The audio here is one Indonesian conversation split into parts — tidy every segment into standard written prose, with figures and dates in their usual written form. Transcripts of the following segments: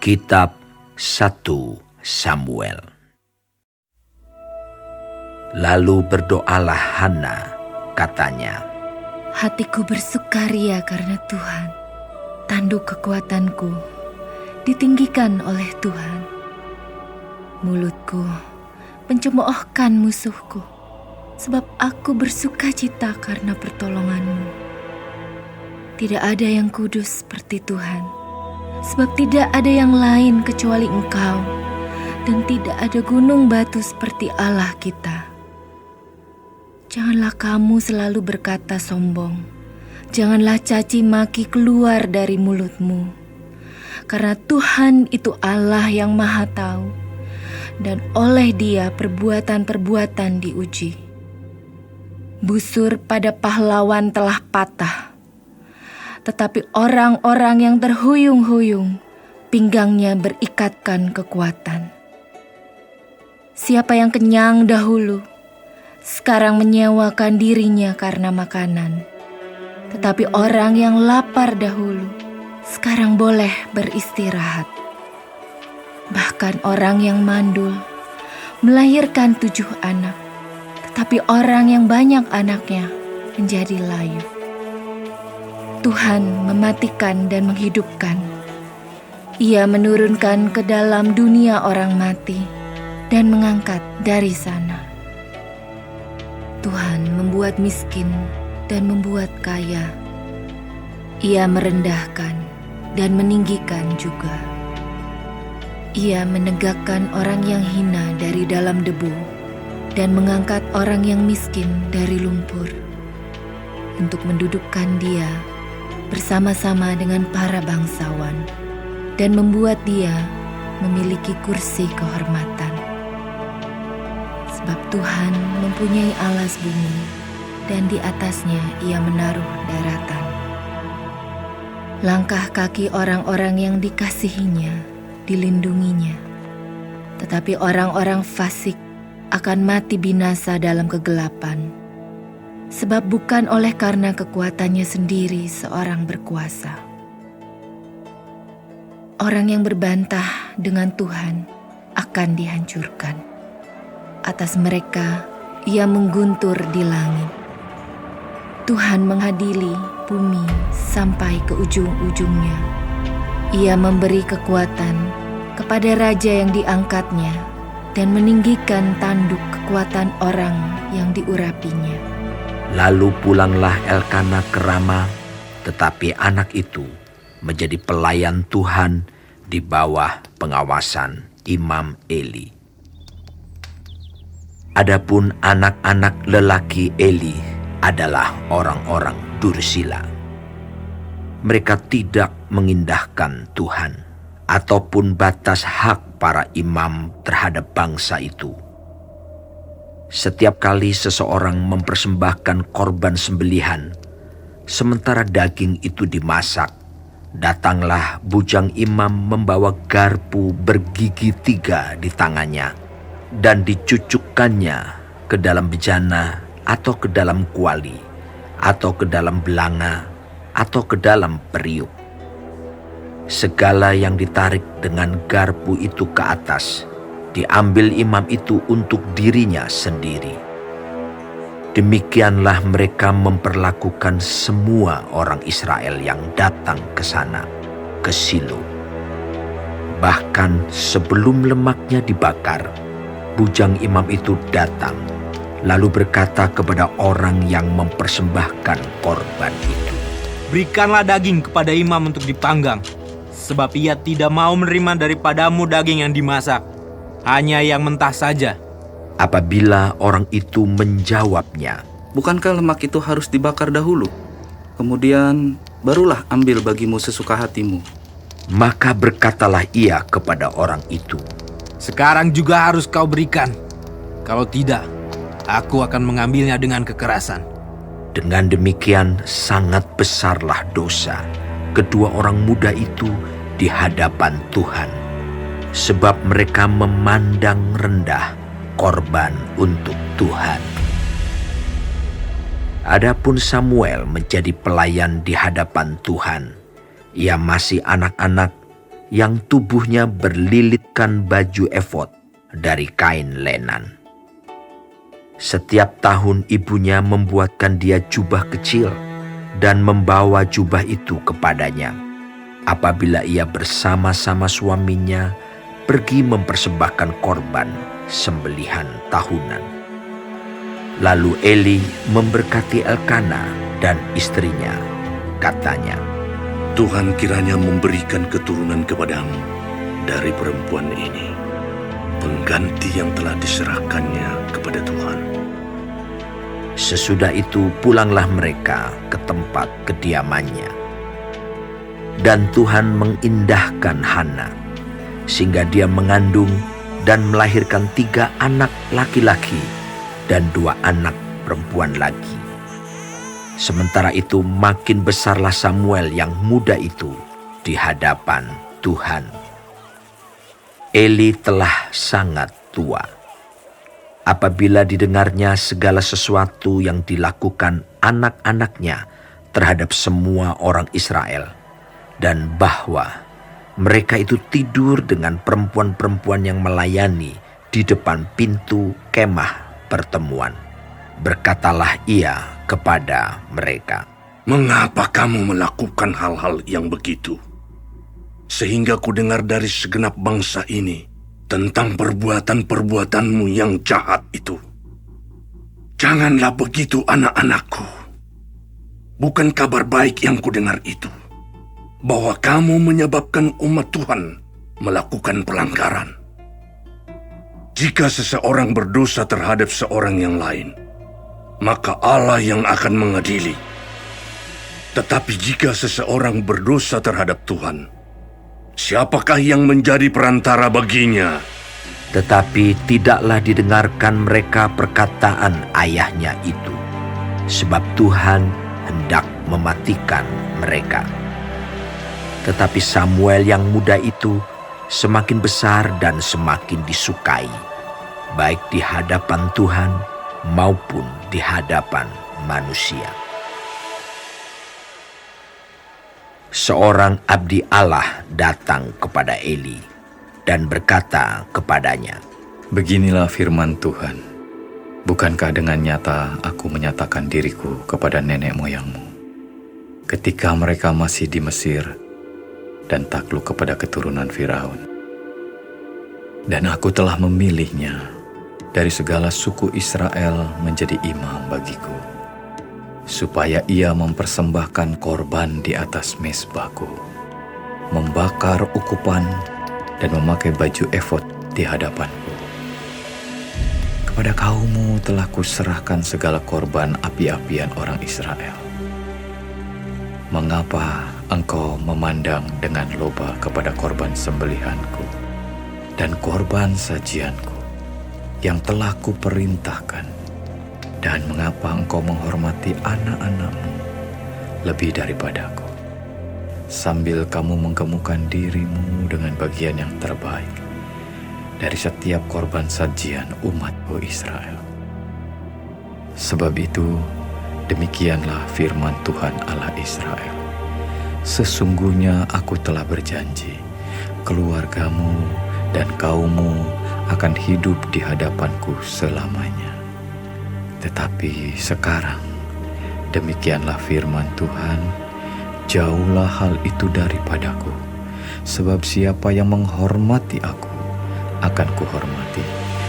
Kitab 1 Samuel. Lalu berdoalah Hana, katanya, "Hatiku bersukaria karena Tuhan. Tanduk kekuatanku ditinggikan oleh Tuhan. Mulutku mencemoohkan musuhku, sebab aku bersukacita karena pertolongan-Mu. Tidak ada yang kudus seperti Tuhan, sebab tidak ada yang lain kecuali Engkau, dan tidak ada gunung batu seperti Allah kita. Janganlah kamu selalu berkata sombong, janganlah caci maki keluar dari mulutmu, karena Tuhan itu Allah yang Maha Tahu, dan oleh Dia perbuatan-perbuatan diuji. Busur pada pahlawan telah patah, tetapi orang-orang yang terhuyung-huyung, pinggangnya berikatkan kekuatan. Siapa yang kenyang dahulu, sekarang menyewakan dirinya karena makanan. Tetapi orang yang lapar dahulu, sekarang boleh beristirahat. Bahkan orang yang mandul melahirkan 7 anak, tetapi orang yang banyak anaknya menjadi layu. Tuhan mematikan dan menghidupkan. Ia menurunkan ke dalam dunia orang mati dan mengangkat dari sana. Tuhan membuat miskin dan membuat kaya. Ia merendahkan dan meninggikan juga. Ia menegakkan orang yang hina dari dalam debu dan mengangkat orang yang miskin dari lumpur, untuk mendudukkan dia bersama-sama dengan para bangsawan dan membuat dia memiliki kursi kehormatan. Sebab Tuhan mempunyai alas bumi, dan di atasnya Ia menaruh daratan. Langkah kaki orang-orang yang dikasihinya dilindunginya, tetapi orang-orang fasik akan mati binasa dalam kegelapan. Sebab bukan oleh karena kekuatannya sendiri seorang berkuasa. Orang yang berbantah dengan Tuhan akan dihancurkan. Atas mereka Ia mengguntur di langit. Tuhan mengadili bumi sampai ke ujung-ujungnya. Ia memberi kekuatan kepada raja yang diangkatnya dan meninggikan tanduk kekuatan orang yang diurapinya. Lalu pulanglah Elkana ke Rama, tetapi anak itu menjadi pelayan Tuhan di bawah pengawasan Imam Eli. Adapun anak-anak lelaki Eli adalah orang-orang dursila. Mereka tidak mengindahkan Tuhan ataupun batas hak para imam terhadap bangsa itu. Setiap kali seseorang mempersembahkan korban sembelihan, sementara daging itu dimasak, datanglah bujang imam membawa garpu bergigi 3 di tangannya, dan dicucukkannya ke dalam bejana atau ke dalam kuali, atau ke dalam belanga, atau ke dalam periuk. Segala yang ditarik dengan garpu itu ke atas, diambil imam itu untuk dirinya sendiri. Demikianlah mereka memperlakukan semua orang Israel yang datang ke sana, ke Silo. Bahkan sebelum lemaknya dibakar, bujang imam itu datang, lalu berkata kepada orang yang mempersembahkan korban itu, "Berikanlah daging kepada imam untuk dipanggang, sebab ia tidak mau menerima daripadamu daging yang dimasak, hanya yang mentah saja." Apabila orang itu menjawabnya, "Bukankah lemak itu harus dibakar dahulu? Kemudian barulah ambil bagimu sesuka hatimu." maka berkatalah ia kepada orang itu, "Sekarang juga harus kau berikan. Kalau tidak, aku akan mengambilnya dengan kekerasan." Dengan demikian sangat besarlah dosa kedua orang muda itu di hadapan Tuhan, sebab mereka memandang rendah korban untuk Tuhan. Adapun Samuel menjadi pelayan di hadapan Tuhan. Ia masih anak-anak, yang tubuhnya berlilitkan baju efod dari kain lenan. Setiap tahun ibunya membuatkan dia jubah kecil dan membawa jubah itu kepadanya apabila ia bersama-sama suaminya pergi mempersembahkan korban sembelihan tahunan. Lalu Eli memberkati Elkana dan istrinya, katanya, Tuhan kiranya memberikan keturunan kepadamu dari perempuan ini, pengganti yang telah diserahkannya kepada Tuhan. Sesudah itu pulanglah mereka ke tempat kediamannya. Dan Tuhan mengindahkan Hana, sehingga dia mengandung dan melahirkan 3 anak laki-laki dan 2 anak perempuan lagi. Sementara itu makin besarlah Samuel yang muda itu di hadapan Tuhan. Eli telah sangat tua. Apabila didengarnya segala sesuatu yang dilakukan anak-anaknya terhadap semua orang Israel, dan bahwa mereka itu tidur dengan perempuan-perempuan yang melayani di depan pintu kemah pertemuan, berkatalah ia kepada mereka, Mengapa kamu melakukan hal-hal yang begitu? Sehingga ku dengar dari segenap bangsa ini tentang perbuatan-perbuatanmu yang jahat itu. Janganlah begitu, anak-anakku. Bukan kabar baik yang ku dengar itu, bahwa kamu menyebabkan umat Tuhan melakukan pelanggaran. Jika seseorang berdosa terhadap seorang yang lain, maka Allah yang akan mengadili. Tetapi jika seseorang berdosa terhadap Tuhan, siapakah yang menjadi perantara baginya? tetapi tidaklah didengarkan mereka perkataan ayahnya itu, sebab Tuhan hendak mematikan mereka. Tetapi Samuel yang muda itu semakin besar dan semakin disukai, baik di hadapan Tuhan maupun di hadapan manusia. Seorang abdi Allah datang kepada Eli dan berkata kepadanya, Beginilah firman Tuhan, bukankah dengan nyata aku menyatakan diriku kepada nenek moyangmu, ketika mereka masih di Mesir dan takluk kepada keturunan Firaun. Dan aku telah memilihnya dari segala suku Israel menjadi imam bagiku, supaya ia mempersembahkan korban di atas mezbahku, membakar ukupan dan memakai baju efod di hadapanku. Kepada kaummu telah kuserahkan segala korban api-apian orang Israel. Mengapa engkau memandang dengan loba kepada korban sembelihanku dan korban sajianku yang telah kuperintahkan? Dan mengapa engkau menghormati anak-anakmu lebih daripadaku, sambil kamu menggemukkan dirimu dengan bagian yang terbaik dari setiap korban sajian umatku Israel? Sebab itu, demikianlah firman Tuhan Allah Israel. Sesungguhnya aku telah berjanji, keluargamu dan kaummu akan hidup di hadapanku selamanya. Tetapi sekarang, demikianlah firman Tuhan, jauhlah hal itu daripadaku, sebab siapa yang menghormati aku akan kuhormati,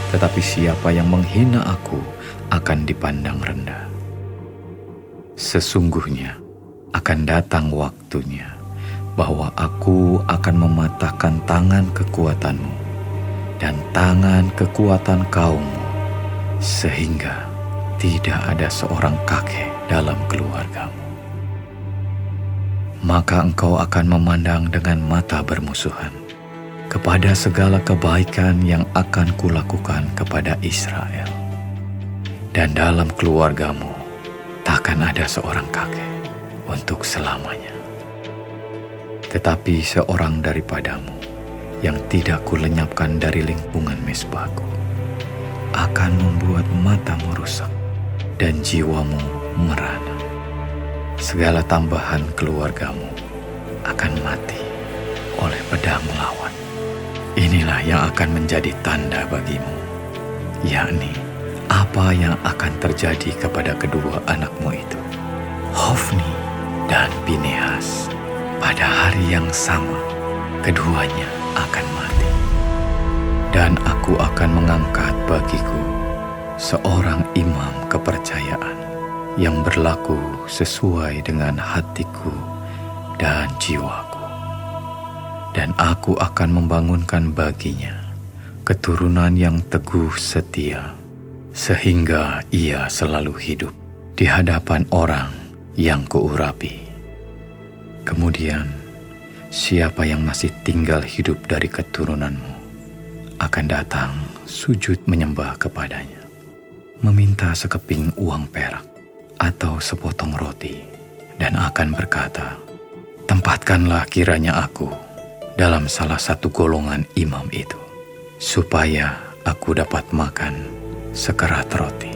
tetapi siapa yang menghina aku akan dipandang rendah. Sesungguhnya akan datang waktunya bahwa aku akan mematahkan tangan kekuatanmu dan tangan kekuatan kaummu, sehingga tidak ada seorang kakek dalam keluargamu. Maka engkau akan memandang dengan mata bermusuhan kepada segala kebaikan yang akan kulakukan kepada Israel. Dan dalam keluargamu takkan ada seorang kakek untuk selamanya. Tetapi seorang daripadamu yang tidak kulenyapkan dari lingkungan mezbahku akan membuat matamu rusak dan jiwamu merana. Segala tambahan keluargamu akan mati, oleh pedang lawan. Inilah yang akan menjadi tanda bagimu, yakni apa yang akan terjadi kepada kedua anakmu itu, Hofni dan Pinehas. Pada hari yang sama, keduanya akan mati. Dan aku akan mengangkat bagiku seorang imam kepercayaan yang berlaku sesuai dengan hatiku dan jiwaku. Dan aku akan membangunkan baginya keturunan yang teguh setia, sehingga ia selalu hidup di hadapan orang yang kuurapi. Kemudian, siapa yang masih tinggal hidup dari keturunanmu akan datang sujud menyembah kepadanya, meminta sekeping uang perak atau sepotong roti, dan akan berkata, "Tempatkanlah kiranya aku dalam salah satu golongan imam itu, supaya aku dapat makan sekerat roti."